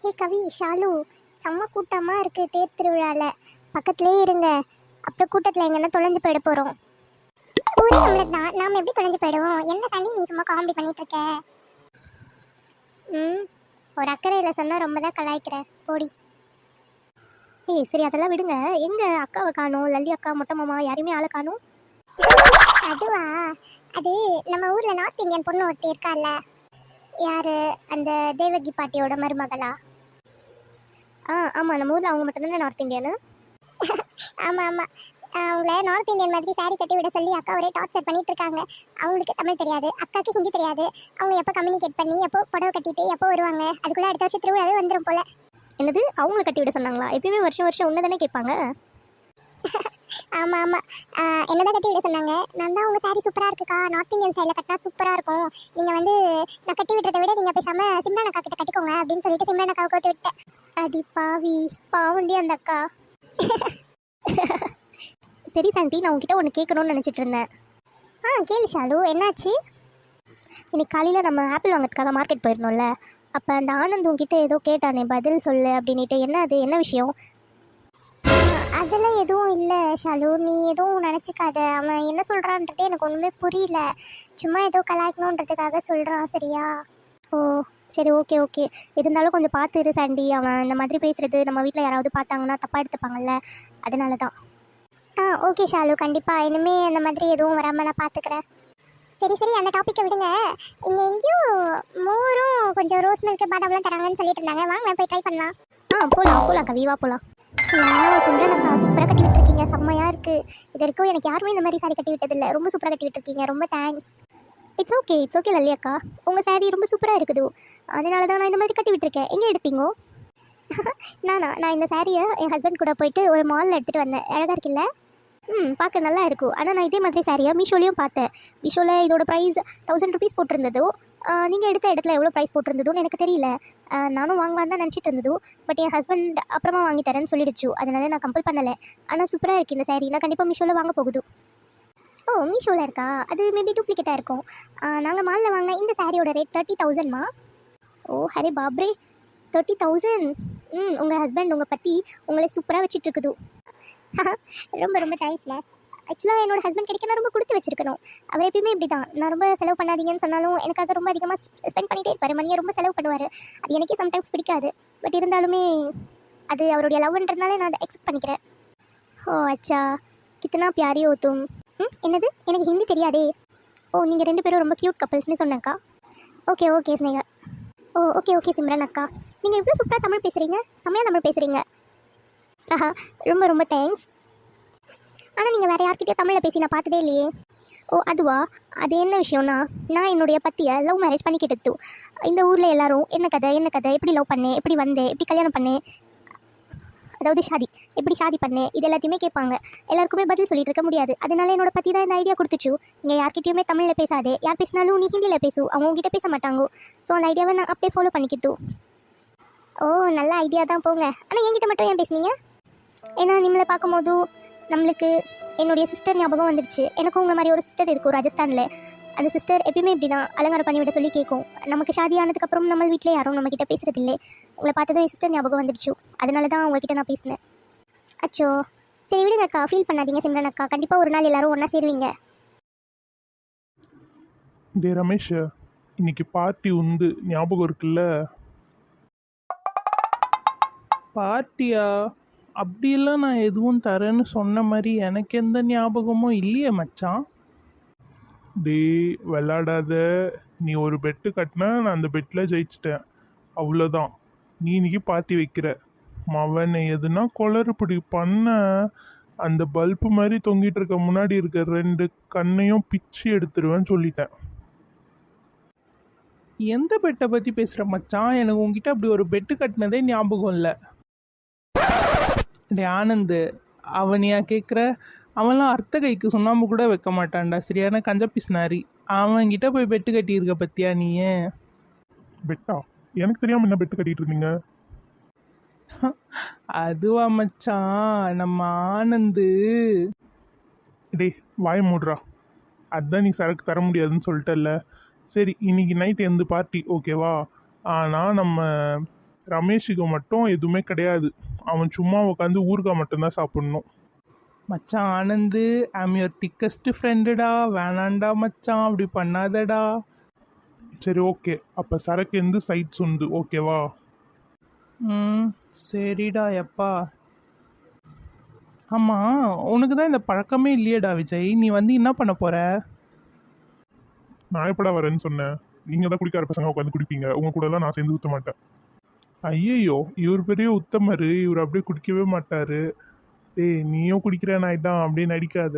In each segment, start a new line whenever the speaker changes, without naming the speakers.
ஹே கவி, ஷாலு, செம்ம கூட்டமாக இருக்குது தேர் திருவிழாவில். பக்கத்துலேயே இருங்க, அப்புறம் கூட்டத்தில் எங்கன்னா தொலைஞ்சு போயிட போகிறோம். ஊரே நம்மளுக்கு தான், நாம் எப்படி தொலைஞ்சு போயிடுவோம்? என்ன தாண்டி நீ சும்மா காமெடி பண்ணிட்டு இருக்க? ம், ஒரு அக்கறையில் சொன்னால் ரொம்ப தான் கலாய்க்கிற, போடி. ஏய் சரி, அதெல்லாம் விடுங்க. எங்கே அக்காவை காணும்? லல்லி அக்கா, மொட்டை மாமா, யாரையுமே ஆளை காணும். அதுவா, அது நம்ம ஊரில் நார்த் இந்தியன் பொண்ணு ஒருத்தி இருக்கால, யாரு, அந்த தேவகி பாட்டியோட மருமகளா? ஆமாம், நம்ம ஊரில் அவங்க மட்டும்தானே நார்த் இந்தியனு. ஆமாம் ஆமாம், அவங்கள நார்த் இந்தியன் மாதிரி சாரி கட்டி விட சொல்லி அக்கா ஒரே டார்ச்சர் பண்ணிட்டு இருக்காங்க. அவங்களுக்கு தமிழ் தெரியாது, அக்காவுக்கு ஹிந்தி தெரியாது. அவங்க எப்போ கம்யூனிகேட் பண்ணி எப்போ புடவை கட்டிட்டு எப்போ வருவாங்க? அதுக்குள்ளே அடுத்த வருஷம் திருவிழாவே வந்துடும் போல. என்னது, அவங்கள கட்டி விட சொன்னாங்களா? எப்பயுமே வருஷம் வருஷம் ஒன்று தானே கேட்பாங்க. ஆமாம் ஆமாம், என்னதான் கட்டி விட சொன்னாங்க. நான் தான் உங்கள் சாரி சூப்பராக இருக்குக்கா, நார்த் இந்தியன் ஸ்டைலில் கட்டினா சூப்பராக இருக்கும், நீங்கள் வந்து நான் கட்டி விடுறதை விட நீங்கள் பேசாமல் சிம்ரன் அக்கா கிட்ட கட்டிக்கோங்க அப்படின்னு சொல்லிட்டு சிம்ரன் அக்காவை கோத்து விட்டேன். அடி பாவி, பாவண்டி அந்த அக்கா. சரி சாண்டி, நான் உங்ககிட்ட ஒன்று கேட்கணும்னு நினச்சிட்டு இருந்தேன். கேளு ஷாலு, என்னாச்சு? இன்னைக்கு காலையில் நம்ம ஆப்பிள் வாங்கிறதுக்காக மார்க்கெட் போயிருந்தோம்ல, அப்போ அந்த ஆனந்த் உங்ககிட்ட ஏதோ கேட்டானே, பதில் சொல்லு அப்படின்ட்டு. என்ன அது, என்ன விஷயம்? அதெல்லாம் எதுவும் இல்லை ஷாலு, நீ எதுவும் நினச்சிக்காத. அவன் என்ன சொல்கிறான்றதே எனக்கு ஒன்றுமே புரியல. சும்மா ஏதோ கலாய்க்கணுன்றதுக்காக சொல்கிறான், சரியா? ஓ சரி, ஓகே ஓகே. இருந்தாலும் கொஞ்சம் பார்த்து இரு சாண்டி. அவன் இந்த மாதிரி பேசுகிறது நம்ம வீட்டில் யாராவது பார்த்தாங்கன்னா தப்பாக எடுத்துப்பாங்கல்ல, அதனால தான். ஓகே ஷாலு, கண்டிப்பாக இனிமேல் அந்த மாதிரி எதுவும் வராமல் நான் பார்த்துக்கிறேன். சரி சரி, அந்த டாப்பிக்கை விடுங்க. இங்கே எங்கேயும் மோரும் கொஞ்சம் ரோஸ் மில்க் பாதாம்லாம் தராங்கன்னு சொல்லிட்டு இருந்தாங்க, வாங்க போய் ட்ரை பண்ணலாம். போகலாம் கவிவா, போகலாம். சிம்ரனக்கா, சூப்பராக கட்டி விட்டுருக்கீங்க, செம்மையாக இருக்குது. இது வரைக்கும் எனக்கு யாருமே இந்த மாதிரி சாரி கட்டி விட்டதில்லை, ரொம்ப சூப்பராக கட்டி விட்டுருக்கீங்க, ரொம்ப தேங்க்ஸ். இட்ஸ் ஓகே லல்லி அக்கா, உங்கள் சாரி ரொம்ப சூப்பராக இருக்குது, அதனால தான் நான் இந்த மாதிரி கட்டி விட்டுருக்கேன். எங்கே எடுத்தீங்கோ? நான் இந்த சாரியை என் ஹஸ்பண்ட் கூட போயிட்டு ஒரு மாலில் எடுத்துகிட்டு வந்தேன். அழகாக இருக்குல்ல? பார்க்க நல்லா இருக்கும். ஆனால் நான் இதே மாதிரி சாரியை மீஷோலையும் பார்த்தேன். மீஷோவில் இதோட ப்ரைஸ் 1000 ருபீஸ் போட்டிருந்ததோ, நீங்கள் எடுத்த இடத்துல எவ்வளோ ப்ரைஸ் போட்டிருந்ததுன்னு எனக்கு தெரியல. நானும் வாங்கலான்னு தான் நினச்சிட்டு இருந்தது. பட் என் ஹஸ்பண்ட் அப்புறமா வாங்கி தரேன்னு சொல்லிடுச்சு, அதனால நான் கம்பல் பண்ணலை. ஆனால் சூப்பராக இருக்குது இந்த சாரி, நான் கண்டிப்பாக மீஷோவில் வாங்க போகுது. ஓ, மீஷோவில் இருக்கா? அது மேபி டூப்ளிகேட்டாக இருக்கும். நாங்கள் மாலில் வாங்கின இந்த சாரியோட ரேட் 30,000மா. ஓ ஹரே பாப்ரே, 30,000. உங்கள் ஹஸ்பண்ட் உங்கள் பற்றி உங்களை சூப்பராக வச்சிட்ருக்குது. ரொம்ப ரொம்ப தேங்க்ஸ்மா. ஆக்சுவலாக என்னோட ஹஸ்பண்ட் கிடைக்க நான் ரொம்ப கொடுத்து வச்சிருக்கணும். அவர் எப்பயுமே இப்படி தான், நான் ரொம்ப செலவு பண்ணாதீங்கன்னு சொன்னாலும் எனக்காக ரொம்ப அதிகமாக ஸ்பெண்ட் பண்ணிகிட்டே இருப்பார், மணியை ரொம்ப செலவு பண்ணுவார். அது எனக்கே சம்டைம்ஸ் பிடிக்காது. பட் இருந்தாலுமே அது அவருடைய லவ்ன்றதுனால நான் அதை அக்செப்ட் பண்ணிக்கிறேன். ஓ அச்சா, கித்தனா பியாரி ஹோ தும். என்னது, எனக்கு ஹிந்தி தெரியாதே. ஓ, நீங்கள் 2 பேரும் ரொம்ப க்யூட் கப்பல்ஸ்னு சொன்னேன்க்கா. ஓகே ஸ்னேகா. ஓகே சிம்ரன் அக்கா, நீங்கள் இவ்வளோ சூப்பராக தமிழ் பேசுகிறீங்க, செம்மையாக தமிழ் பேசுகிறீங்க. ரொம்ப ரொம்ப தேங்க்ஸ். ஆனால் நீங்கள் வேறு யார்கிட்டயோ தமிழில் பேசி நான் பார்த்ததே இல்லையே. ஓ அதுவா, அது என்ன விஷயம்னா, நான் என்னுடைய பத்தியை லவ் மேரேஜ் பண்ணிக்கிட்டது. இந்த ஊரில் எல்லாரும் என்ன கதை எப்படி லவ் பண்ணேன், எப்படி வந்தேன், எப்படி கல்யாணம் பண்ணேன், அதாவது எப்படி ஷாதி பண்ணேன், இது எல்லாத்தையுமே கேட்பாங்க. எல்லாருக்குமே பதில் சொல்லிட்டு இருக்க முடியாது. அதனால என்னோட பற்றி தான் இந்த ஐடியா கொடுத்துச்சு. நீங்கள் யார்கிட்டயுமே தமிழில் பேசாதே, யார் பேசினாலும் நீ ஹிந்தியில் பேசு, அவங்க உங்ககிட்ட பேச மாட்டாங்க. ஸோ அந்த ஐடியாவை நான் அப்படியே ஃபாலோ பண்ணிக்கிட்டு. ஓ நல்ல ஐடியா தான், போங்க. ஆனால் என்கிட்ட மட்டும் ஏன் பேசுனீங்க? ஏன்னா நம்மளை பார்க்கும்போது நம்மளுக்கு என்னுடைய சிஸ்டர் ஞாபகம் வந்துடுச்சு. எனக்கும் உங்களை மாதிரி ஒரு சிஸ்டர் இருக்கும் ராஜஸ்தானில். அந்த சிஸ்டர் எப்பயுமே இப்படி தான் அலங்காரம் பண்ணி விட சொல்லி கேட்கும். நமக்கு ஷாதி ஆனதுக்கப்புறம் நம்ம வீட்டில் யாரும் நம்மக்கிட்ட பேசுகிறதில்லை. உங்களை பார்த்ததும் என் சிஸ்டர் ஞாபகம் வந்துடுச்சு, அதனால தான் உங்ககிட்ட நான் பேசினேன். அச்சோ சரி விடுங்க அக்கா, ஃபீல் பண்ணாதீங்க சிம்ரன் அக்கா, கண்டிப்பாக ஒரு நாள் எல்லாரும் ஒன்றா சேருவீங்க.
டே ரமேஷ், இன்னைக்கு பார்ட்டி உண்டு, ஞாபகம் இருக்குல்ல?
பார்ட்டியா? அப்படியெல்லாம் நான் எதுவும் தரேன்னு சொன்ன மாதிரி எனக்கு எந்த ஞாபகமும் இல்லையே மச்சான்.
டே விளாடாத, நீ ஒரு பெட்டு கட்டின, நான் அந்த பெட்டில் ஜெயிச்சிட்டேன், அவ்வளோதான். நீ இன்னைக்கு பார்ட்டி வைக்கிற. மவனை எதுனா குளறுபடி பண்ண, அந்த பல்பு மாதிரி தொங்கிட்டு இருக்க முன்னாடி இருக்க 2 கண்ணையும் பிச்சு எடுத்துருவேன்னு சொல்லிட்டேன்.
எந்த பெட்டை பற்றி பேசுகிற மச்சான்? எனக்கு உங்ககிட்ட அப்படி ஒரு பெட்டு கட்டினதே ஞாபகம் இல்லை. டே ஆனந்து, அவனையா கேட்குற? அவன்லாம் அர்த்த கைக்கு சுண்ணாம்பு கூட வைக்க மாட்டான்டா, சரியான கஞ்ச பிஸ்னாரி. அவன்கிட்ட போய் பெட்டு கட்டியிருக்க பத்தியா நீ?
பெட்டா? எனக்கு தெரியாமல் என்ன பெட்டு கட்டிட்டு இருந்தீங்க?
அதுவா மச்சான், நம்ம ஆனந்து.
டே வாய மூடுறா, அதான் நீ சரக்கு தர முடியாதுன்னு சொல்லிட்டல்ல. சரி, இன்னைக்கு நைட் எந்த பார்ட்டி ஓகேவா? ஆனால் நம்ம ரமேஷுக்கு மட்டும் எதுவுமே கிடையாது. அவன் சும்மா உட்காந்து ஊறுகாய் மட்டும்தான் சாப்பிடணும்.
மச்சான் ஆனந்து, ஐம் யுவர் திக்கஸ்ட் ஃப்ரெண்டுடா, வேணாண்டா மச்சான், அப்படி பண்ணாதடா.
சரி ஓகே, அப்போ சரக்கு எந்த சைட்ஸ் உண்டு ஓகேவா?
ம் சரிடா எப்பா. ஆமாம், உனக்கு தான் இந்த பழக்கமே இல்லையேடா விஜய், நீ வந்து என்ன பண்ண போற?
நான் எப்படா வரேன்னு சொன்னேன்? நீங்கள் தான் குடிக்கார பசங்க உட்காந்து குடிப்பீங்க, உங்கள் கூடலாம் நான் சேர்ந்து ஊற்ற மாட்டேன். ஐயையோ, இவர் பெரிய உத்தமர், இவர் அப்படியே குடிக்கவே மாட்டார். ஏய் நீயும் குடிக்கிற நாய் தான், அப்படியே நடிக்காத.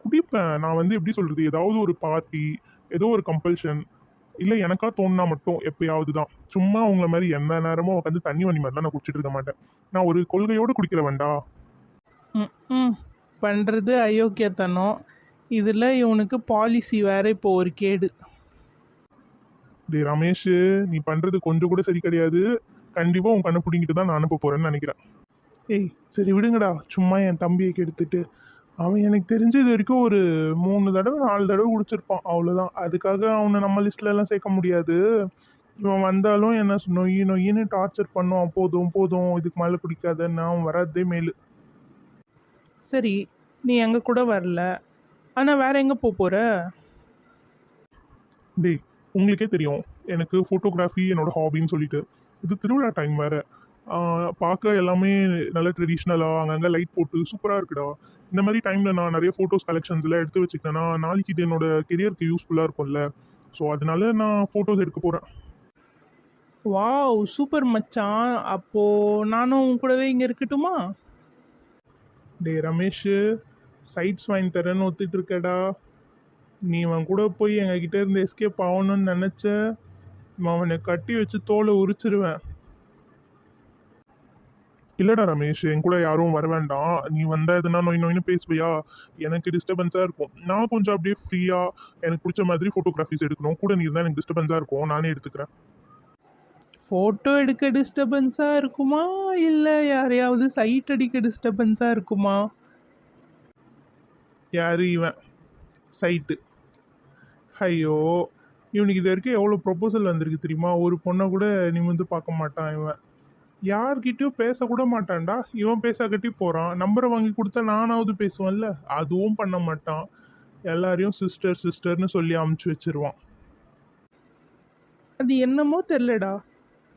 குடிப்பேன் நான் வந்து எப்படி சொல்கிறது, ஏதாவது ஒரு பார்ட்டி, ஏதோ ஒரு கம்பல்ஷன், இல்லை எனக்கா தோணுனா மட்டும் எப்பயாவது தான். சும்மா உங்களை மாதிரி எந்த நேரமும் உட்காந்து தண்ணி வண்டி மாதிரிலாம் நான் குடிச்சிட்டு இருக்க மாட்டேன். நான் ஒரு கொள்கையோடு குடிக்கிறவன்டா.
ம் ம் பண்ணுறது அயோக்கியத்தனம், இதில் இவனுக்கு பாலிசி வேற இப்போ ஒரு கேடு.
டேய் ரமேஷ், நீ பண்ணுறது கொஞ்சம் கூட சரி கிடையாது. கண்டிப்பாக உன் கண்ணை பிடிங்கிட்டு தான் நான் அனுப்ப போகிறேன்னு நினைக்கிறேன். ஏய் சரி விடுங்கடா, சும்மா என் தம்பியை கெடுத்துட்டு. அவன் எனக்கு தெரிஞ்சது வரைக்கும் ஒரு 3 தடவை 4 தடவை குடிச்சிருப்பான், அவ்வளோதான். அதுக்காக அவனை நம்ம லிஸ்ட்ல எல்லாம் சேர்க்க முடியாது. இவன் வந்தாலும் என்ன நொய்யு நொய்யின்னு டார்ச்சர் பண்ணுவான். போதும் போதும் இதுக்கு மேலே குடிக்காதன்னு, அவன் வராதே மேலு.
சரி, நீ எங்கள் கூட வரல, ஆனால் வேற எங்கே போகிற?
டேய் உங்களுக்கே தெரியும் எனக்கு ஃபோட்டோகிராஃபி என்னோட ஹாபின்னு சொல்லிட்டு. இது திருவிழா டைம் வேறு. பார்க்க எல்லாமே நல்ல ட்ரெடிஷ்னலாக அங்கங்கே லைட் போட்டு சூப்பராக இருக்குடா. இந்த மாதிரி டைமில் நான் நிறைய ஃபோட்டோஸ் கலெக்ஷன்ஸ்லாம் எடுத்து வச்சுக்கிட்டேன்னா நாளைக்கு இது என்னோட கெரியருக்கு யூஸ்ஃபுல்லாக இருக்கும்ல. ஸோ அதனால நான் ஃபோட்டோஸ் எடுக்க போகிறேன்.
வாவ் சூப்பர் மச்சான், அப்போது நானும் உன் கூடவே இங்கே இருக்கட்டுமா?
டேய் ரமேஷ், சைட்ஸ் வாங்கி தரேன்னு ஒத்துட்டு இருக்கடா. நீ அவன் கூட போய் எங்ககிட்ட இருந்து எஸ்கேப் ஆகணும்னு நினச்ச, அவனை கட்டி வச்சு தோலை உரிச்சிருவேன். இல்லடா ரமேஷ், என் கூட யாரும் வர வேண்டாம். நீ வந்தா எதுனா நோய் நோயின்னு பேசுவியா, எனக்கு டிஸ்டர்பன்ஸாக இருக்கும். நான் கொஞ்சம் அப்படியே ஃப்ரீயாக எனக்கு பிடிச்ச மாதிரி ஃபோட்டோகிராஃபிஸ் எடுக்கணும். கூட நீ இருந்தால் எனக்கு டிஸ்டர்பன்ஸாக இருக்கும், நானே எடுத்துக்கிறேன்.
ஃபோட்டோ எடுக்க டிஸ்டர்பன்ஸாக இருக்குமா, இல்லை யாரையாவது சைட் அடிக்க டிஸ்டர்பன்ஸாக இருக்குமா?
யார் இவன் சைட்டு? ஐயோ, இவனுக்கு இது வரைக்கும் எவ்வளோ ப்ரொபோசல் வந்திருக்கு தெரியுமா? ஒரு பொண்ணை கூட நிமிர்ந்து பார்க்க மாட்டான் இவன். யார்கிட்டயும் பேசக்கூட மாட்டான்டா. இவன் பேசாக்கட்டி போகிறான். நம்பரை வாங்கி கொடுத்தா நானாவது பேசுவேன்ல, அதுவும் பண்ண மாட்டான். எல்லாரையும் சிஸ்டர் சிஸ்டர்னு சொல்லி அமுச்சு வச்சிருவான்.
அது என்னமோ தெரிலடா,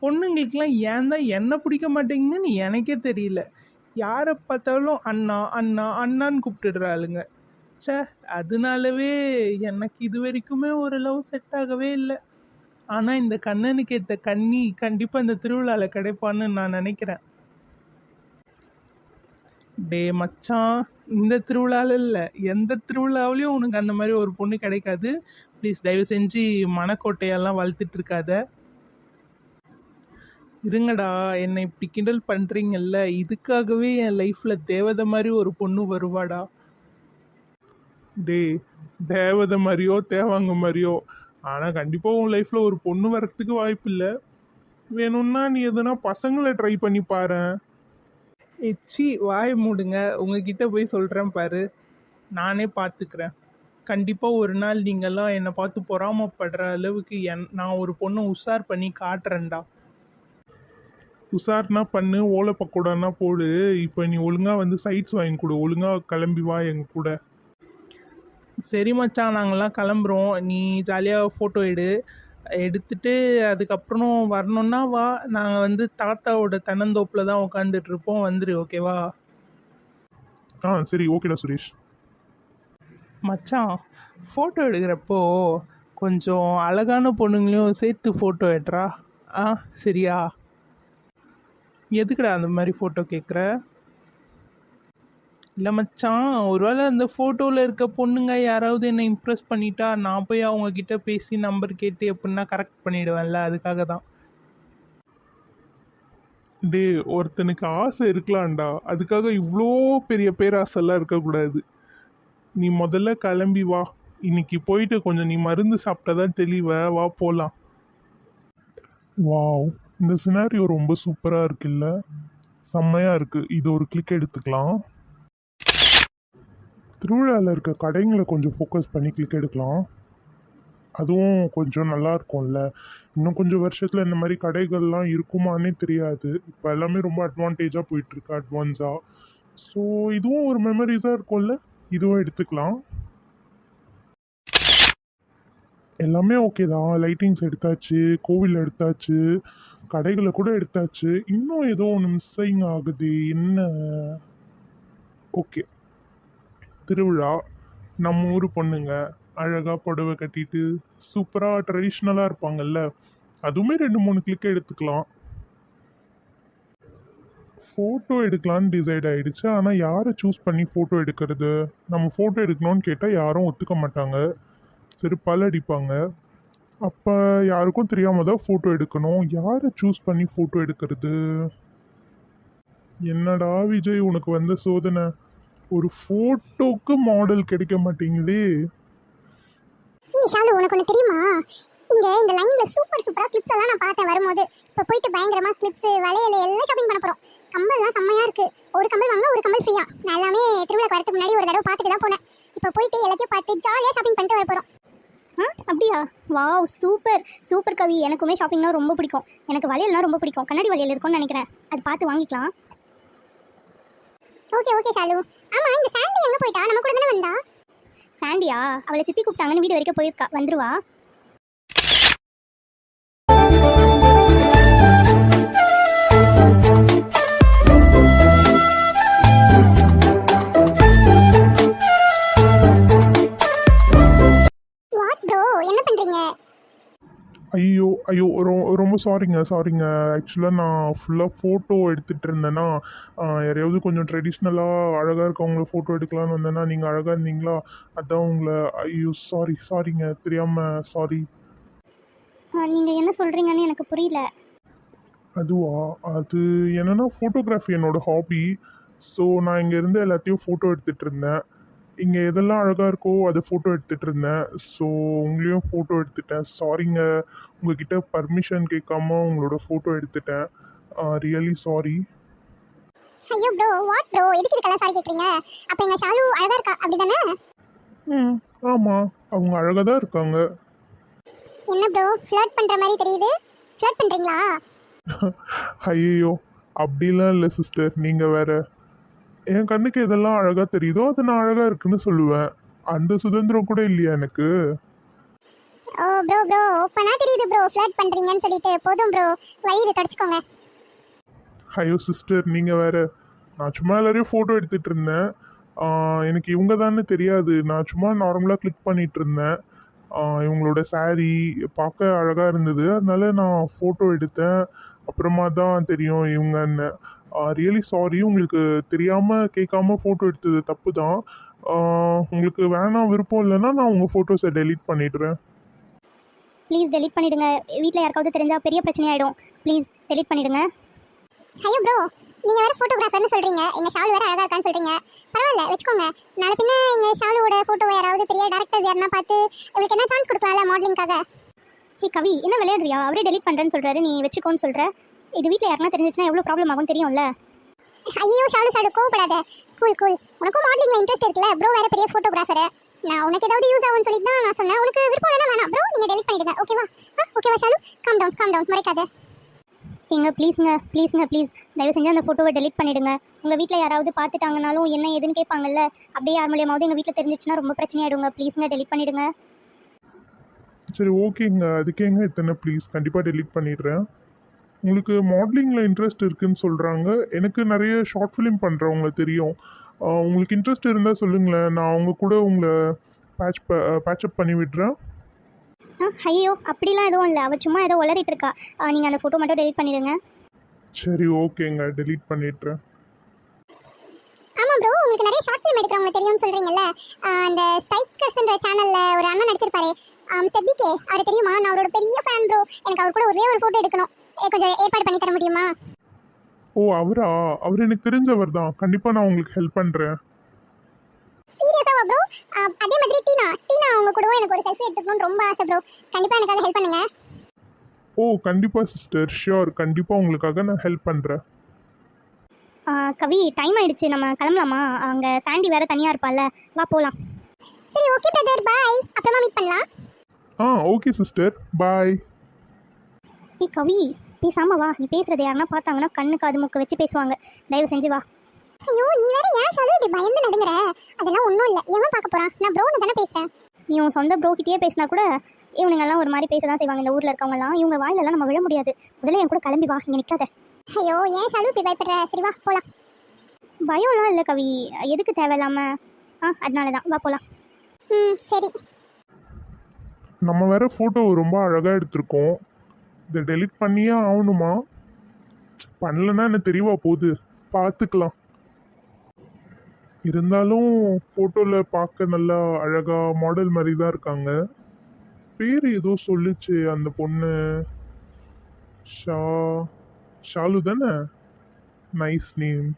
பொண்ணுங்களுக்கெல்லாம் ஏன் தான் என்ன பிடிக்க மாட்டேங்குதுன்னு எனக்கே தெரியல. யாரை பார்த்தாலும் அண்ணா அண்ணா அண்ணான்னு கூப்பிட்டுடுறாளுங்க. ச்சே, அதனாலவே எனக்கு இது வரைக்குமே ஒரு லவ் செட் ஆகவே இல்லை. ஆனால் இந்த கண்ணனுக்கு ஏற்ற கண்ணி கண்டிப்பாக இந்த திருவிழாவில் கிடைப்பான்னு நான் நினைக்கிறேன். டே மச்சான், இந்த திருவிழாவில் இல்லை, எந்த திருவிழாவிலையும் உனக்கு அந்த மாதிரி ஒரு பொண்ணு கிடைக்காது. ப்ளீஸ் தயவு செஞ்சு மனக்கோட்டையெல்லாம் வளர்த்துட்டு இருக்காத. இருங்கடா, என்னை இப்படி கிண்டல் பண்ணுறீங்கல்ல, இதுக்காகவே என் லைஃப்பில் தேவதை மாதிரி ஒரு பொண்ணு வருவாடா.
டேய், தேவதை மாதிரியோ தேவாங்க மாதிரியோ, ஆனால் கண்டிப்பாக உன் லைஃப்பில் ஒரு பொண்ணு வரத்துக்கு வாய்ப்பு இல்லை. வேணும்னா நீ எதுனா பசங்களை ட்ரை பண்ணி பாரு.
எச்சி வாய் மூடுங்க, உங்ககிட்ட போய் சொல்கிறேன் பாரு. நானே பார்த்துக்கிறேன். கண்டிப்பாக ஒரு நாள் நீங்கள்லாம் என்னை பார்த்து பொறாமப்படுற அளவுக்கு நான் ஒரு பொண்ணை உஷார் பண்ணி காட்டுறேன்டா.
உஷார்னா பண்ணு, ஓலை பக்கோடானா போடு. இப்போ நீ ஒழுங்காக வந்து சைட்ஸ் வாங்கி கொடு, ஒழுங்காக கிளம்பி வா எங்கள் கூட.
சரி மச்சான், நாங்கள்லாம் கிளம்புறோம். நீ ஜாலியாக ஃபோட்டோ எடுத்துட்டு அதுக்கப்புறம் வரணுன்னா வா. நாங்கள் வந்து தாத்தாவோட தென்னந்தோப்பில் தான் உட்காந்துட்டு இருப்போம், வந்துரு ஓகேவா?
சரி ஓகேடா சுரேஷ்.
மச்சான், ஃபோட்டோ எடுக்கிறப்போ கொஞ்சம் அழகான பொண்ணுங்களையும் சேர்த்து ஃபோட்டோ எடுறா. சரியா? எதுக்குடா அந்த மாதிரி ஃபோட்டோ கேட்குற? இல்லை மச்சான், ஒருவேளை அந்த ஃபோட்டோவில் இருக்க பொண்ணுங்க யாராவது என்னை இம்ப்ரெஸ் பண்ணிட்டா நான் போய் அவங்கக்கிட்ட பேசி நம்பர் கேட்டு எப்படின்னா கரெக்ட் பண்ணிவிடுவேன்ல, அதுக்காக தான்.
டே, ஒருத்தனுக்கு ஆசை இருக்கலாம்டா, அதுக்காக இவ்வளோ பெரிய பேராசெல்லாம் இருக்கக்கூடாது. நீ முதல்ல கிளம்பி வா. இன்னைக்கு போயிட்டு கொஞ்சம் நீ மருந்து சாப்பிட்டாதான் தெளிவ, வா போகலாம். வாவ், இந்த சினாரியோ ரொம்ப சூப்பராக இருக்குல்ல, செம்மையாக இருக்குது. இது ஒரு கிளிக் எடுத்துக்கலாம். திருவிழாவில் இருக்க கடைங்களை கொஞ்சம் ஃபோக்கஸ் பண்ணி கிளிக் எடுக்கலாம். அதுவும் கொஞ்சம் நல்லா இருக்கும்ல. இன்னும் கொஞ்சம் வருஷத்தில் இந்த மாதிரி கடைகள்லாம் இருக்குமானே தெரியாது. இப்போ எல்லாமே ரொம்ப அட்வான்டேஜாக போயிட்டுருக்கு, அட்வான்ஸாக. ஸோ இதுவும் ஒரு மெமரிஸாக இருக்கும்ல, இதுவும் எடுத்துக்கலாம். எல்லாமே ஓகே தான். லைட்டிங்ஸ் எடுத்தாச்சு, கோவில் எடுத்தாச்சு, கடைகளை கூட எடுத்தாச்சு. இன்னும் ஏதோ ஒன்று மிஸ்ஸிங் ஆகுது. என்ன? ஓகே, திருவிழா. நம்ம ஊர் பொண்ணுங்க அழகாக புடவை கட்டிட்டு சூப்பராக ட்ரெடிஷ்னலாக இருப்பாங்கல்ல, அதுவுமே 2-3 கிளிக் எடுத்துக்கலாம். ஃபோட்டோ எடுக்கலான்னு டிசைட் ஆகிடுச்சு. ஆனால் யாரை சூஸ் பண்ணி ஃபோட்டோ எடுக்கிறது? நம்ம ஃபோட்டோ எடுக்கணும்னு கேட்டால் யாரும் ஒத்துக்க மாட்டாங்க, செருப்பால் அடிப்பாங்க. அப்போ யாருக்கும் தெரியாமல் தான் ஃபோட்டோ எடுக்கணும். யாரை சூஸ் பண்ணி ஃபோட்டோ எடுக்கிறது? என்னடா விஜய் உனக்கு வந்த சோதனை, ஒரு ஃபோட்டோக்கு மாடல் கிடைக்க மாட்டேங்குதே.
ஷாலு, உனக்கு ஒன்று தெரியுமா? இந்த லைனில் சூப்பராக கிளிப்ஸ் எல்லாம் நான் பார்த்தேன் வரும்போது. இப்போ போயிட்டு பயங்கரமாக கிளிப்ஸு, வளையல் எல்லாம் ஷாப்பிங் பண்ண போகிறோம். கம்பல்லாம் செம்மையாக இருக்குது. ஒரு கம்பல் வாங்கினா ஒரு கம்பல் ஃப்ரீயா. நான் எல்லாமே திருவிழா வரதுக்கு முன்னாடி ஒரு தடவை பார்த்துட்டு தான் போனேன். இப்போ போயிட்டு எல்லாத்தையும் பார்த்து ஜாலியாக ஷாப்பிங் பண்ணிட்டு வர போகிறோம். அப்படியா? வாவ், சூப்பர் கவி. எனக்குமே ஷாப்பிங்னா ரொம்ப பிடிக்கும். எனக்கு வளையல்னா ரொம்ப பிடிக்கும். கண்ணாடி வளையல் இருக்கும்னு நினைக்கிறேன், அது பார்த்து வாங்கிக்கலாம். ஓகே ஷாலு. ஆமாம், இந்த சாண்டி எங்கே போயிட்டா? நம்ம கூட தானே வந்தா? சாண்டியா? அவளை சித்தி கூப்பிட்டாங்கன்னு வீடு வரைக்கும் போயிருக்கா, வந்துருவா. வாட் ப்ரோ, என்ன பண்றீங்க?
ஐயோ ரொம்ப சாரிங்க. ஆக்சுவலாக நான் ஃபுல்லாக ஃபோட்டோ எடுத்துகிட்டு இருந்தேன்னா, யாரையாவது கொஞ்சம் ட்ரெடிஷ்னலாக அழகாக இருக்கவங்கள ஃபோட்டோ எடுக்கலான்னு வந்தேன்னா, நீங்கள் அழகாக இருந்தீங்களா, அதான் உங்களை. ஐயோ சாரிங்க, தெரியாமல் சாரி.
நீங்க என்ன சொல்றீங்கன்னு எனக்கு புரியல.
அதுவா? அது என்னென்னா, ஃபோட்டோகிராஃபி என்னோடய ஹாபி. ஸோ நான் இங்கேருந்து எல்லாத்தையும் ஃபோட்டோ எடுத்துகிட்டு இருந்தேன். இங்கே எதெல்லாம் அழகாக இருக்கோ அதை ஃபோட்டோ எடுத்துகிட்டு இருந்தேன். ஸோ உங்களையும் ஃபோட்டோ எடுத்துட்டேன். சாரிங்க, உங்ககிட்ட பர்மிஷன் கேட்காம உங்களோட ஃபோட்டோ எடுத்துட்டேன். Really sorry.
ஐயோ ப்ரோ, வாட் ப்ரோ, எதுக்கு இதுக்கெல்லாம் சாரி கேட்குறீங்க? அப்போ எங்கள் ஷாலு அழகா இருக்கா, அப்படிதானே?
ஆமாம், அவங்க அழகாக தான் இருக்காங்க.
என்ன ப்ரோ, ஃப்ளர்ட் பண்ணுற மாதிரி தெரியுது. ஃப்ளர்ட் பண்ணுறீங்களா?
ஐயோ அப்படிலாம் இல்லை சிஸ்டர், நீங்கள் வேற. என் கண்ணுக்கு எதெல்லாம் அழகாக தெரியுதோ அது நான் அழகாக இருக்குன்னு சொல்லுவேன். அந்த சுதந்திரம் கூட இல்லையா எனக்கு?
ஓ ப்ரோ, ஓப்பனா தெரியுது ப்ரோ ஃப்ளர்ட் பண்ணுறீங்கன்னு சொல்லிட்டு. போதும் ப்ரோ, வழி இதை தொடச்சிக்கோங்க.
ஐயோ சிஸ்டர், நீங்கள் வேற. நான் சும்மா எல்லாரையும் ஃபோட்டோ எடுத்துகிட்டு இருந்தேன். எனக்கு இவங்க தானே தெரியாது. நான் சும்மா நார்மலாக கிளிக் பண்ணிகிட்டு இருந்தேன். இவங்களோட saree பார்க்க அழகாக இருந்தது, அதனால நான் ஃபோட்டோ எடுத்தேன். அப்புறமா தான் தெரியும் இவங்கன்னு. ரியலி சாரி, உங்களுக்கு தெரியாமல் கேட்காம ஃபோட்டோ எடுத்தது தப்பு தான். உங்களுக்கு வேணாம், விருப்பம் இல்லைன்னா நான் உங்கள் ஃபோட்டோஸை டெலீட் பண்ணிடுறேன்.
ப்ளீஸ் டெலீட் பண்ணிடுங்க. வீட்டில் யாருக்காவது தெரிஞ்சால் பெரிய பிரச்சனையாயிடும். ப்ளீஸ் டெலீட் பண்ணிடுங்க. ஐயோ ப்ரோ, நீங்கள் வேறு ஃபோட்டோகிராஃபர்னு சொல்கிறீங்க, எங்கள் ஷாலு வேறு அழகாக இருக்கான்னு சொல்கிறீங்க. பரவாயில்ல, வச்சுக்கோங்க. நாளை பின்ன எங்கள் ஷாலுவோட ஃபோட்டோவை யாராவது பெரிய டேரக்டர்ஸ் யாருன்னா பார்த்து உங்களுக்கு என்ன சான்ஸ் கொடுக்கலாம்ல மாடலிங்காக. ஹே கவி, என்ன விளையாடுறியா? அவரே டெலீட் பண்ணுறேன்னு சொல்கிறாரு, நீ வச்சுக்கோன்னு சொல்கிற. இது வீட்டில் யாருன்னா தெரிஞ்சிச்சுன்னா எவ்வளோ ப்ராப்ளம் ஆகும் தெரியும்ல. ஐயோ ஷாலு கோவப்படாத. கூல். உனக்கும் மாடலிங்கில் இன்ட்ரெஸ்ட் இருக்குல்ல, ப்ரோ வேறு பெரிய ஃபோட்டோகிராஃபரு. நான் உனக்கு ஏதாவது யூஸ் ஆகும்னு சொல்லி தான் நான் சொன்னேன். உனக்கு விருப்பம் இல்லைனா வேணாம் ப்ரோ, நீங்கள் டெலிட் பண்ணிடுங்க. ஓகேவா ஷாலு? Calm down, மறைக்காத. ஏங்க ப்ளீஸ், தயவு செஞ்சு அந்த ஃபோட்டோவை டெலிட் பண்ணிவிடுங்க. உங்கள் வீட்டில் யாராவது பார்த்துட்டாங்கனாலும் என்ன ஏதுன்னு கேட்பாங்கல்ல. அப்படியே யார் மூலியமாவது எங்கள் வீட்டில் தெரிஞ்சிச்சுன்னா ரொம்ப பிரச்சனையாயிடுங்க. ப்ளீஸுங்க, டெலிட் பண்ணிவிடுங்க.
சரி ஓகேங்க, அதுக்கேங்க இத்தனை ப்ளீஸ். கண்டிப்பாக டெலீட் பண்ணிடுறேன். உங்களுக்கு மாடலிங்கில் இன்ட்ரெஸ்ட் இருக்குதுன்னு சொல்கிறாங்க. எனக்கு நிறைய ஷார்ட் ஃபிலிம் பண்ணுறவங்கள தெரியும். உங்களுக்கு இன்ட்ரெஸ்ட் இருந்தால் சொல்லுங்களேன், நான் அவங்க கூட உங்களை பேட்சப் பண்ணி விடுறேன்.
ஐயோ அப்படிலாம் எதுவும் இல்லை, அவள் சும்மா ஏதோ உளறிட்டு இருக்கா. நீங்கள் அந்த ஃபோட்டோ மட்டும் டெலிட் பண்ணிடுங்க.
சரி ஓகேங்க, டெலீட் பண்ணிடுறேன்.
ஆமாம் ப்ரோ, உங்களுக்கு நிறைய ஷார்ட் ஃபிலிம் எடுக்கிறவங்க தெரியும்னு சொல்கிறீங்கல்ல. அந்த ஸ்டைக்கர்ஸ்ன்ற சேனலில் ஒரு அண்ணன் நடிச்சிருப்பாரு, மிஸ்டர் பிகே. அவர் தெரியுமா? நான் அவரோட பெரிய ஃபேன் ப்ரோ. எனக்கு அவர் கூட ஒரே ஒரு ஃபோட்டோ எடுக்கணும். கொஞ்சம் ஏற்பாடு பண்ணி தர முடியுமா?
ஓ அவரா? அவர் எனக்கு தெரிஞ்சவர் தான். கண்டிப்பாக நான் உங்களுக்கு ஹெல்ப் பண்ணுறேன்.
சீரியஸாவா ப்ரோ? அதே மாதிரி டீனா அவங்க கூடவும் எனக்கு ஒரு செல்ஃபி எடுத்துக்கணும்னு ரொம்ப ஆசை ப்ரோ. கண்டிப்பாக எனக்காக ஹெல்ப் பண்ணுங்க.
ஓ கண்டிப்பாக சிஸ்டர், ஷியோர். கண்டிப்பாக உங்களுக்காக நான் ஹெல்ப் பண்ணுறேன்.
கவி, டைம் ஆயிடுச்சு, நம்ம கிளம்பலாமா? அங்கே சாண்டி வேற தனியாக இருப்பாள்ல, வா போகலாம். சரி ஓகே பிரதர், பாய். அப்புறமா மீட் பண்ணலாம்.
ஓகே சிஸ்டர், பாய்.
ஏய் கவி, பேசாம வா. நீ பேசுறது யாருன்னா பார்த்தாங்கன்னா கண்ணு காது மூக்கு வச்சு பேசுவாங்க. தயவு செஞ்சு வா. ஐயோ நீ வேற ஏன் ஷாலு இப்படி பயந்து நடுங்குற? அதெல்லாம் ஒன்றும் இல்லை. எவன் பார்க்க போறான்? நான் ப்ரோன்னு தானே பேசுகிறேன். நீ உன் சொந்த ப்ரோ கிட்டேயே பேசினா கூட இவனுங்கெல்லாம் ஒரு மாதிரி பேச தான் செய்வாங்க. இந்த ஊரில் இருக்கவங்கலாம் இவங்க வாயிலெல்லாம் நம்ம விழ முடியாது. முதல்ல என் கூட கிளம்பி வா, இங்கே நிற்காத. ஐயோ ஏன் ஷாலு இப்படி பயப்படுற? சரி வா போகலாம். பயம்லாம் இல்லை கவி, எதுக்கு தேவையில்லாம? அதனால தான் வா போகலாம். சரி.
நம்ம வேற ஃபோட்டோ ரொம்ப அழகாக எடுத்திருக்கோம். இதை டெலிட் பண்ணியே ஆகணுமா? பண்ணலன்னா என்ன தெரியவா போகுது? பார்த்துக்கலாம். இருந்தாலும் ஃபோட்டோவில் பார்க்க நல்லா அழகாக மாடல் மாதிரி தான் இருக்காங்க. பேர் ஏதோ சொல்லுச்சு அந்த பொண்ணு. ஷா ஷாலு தானே? Nice name.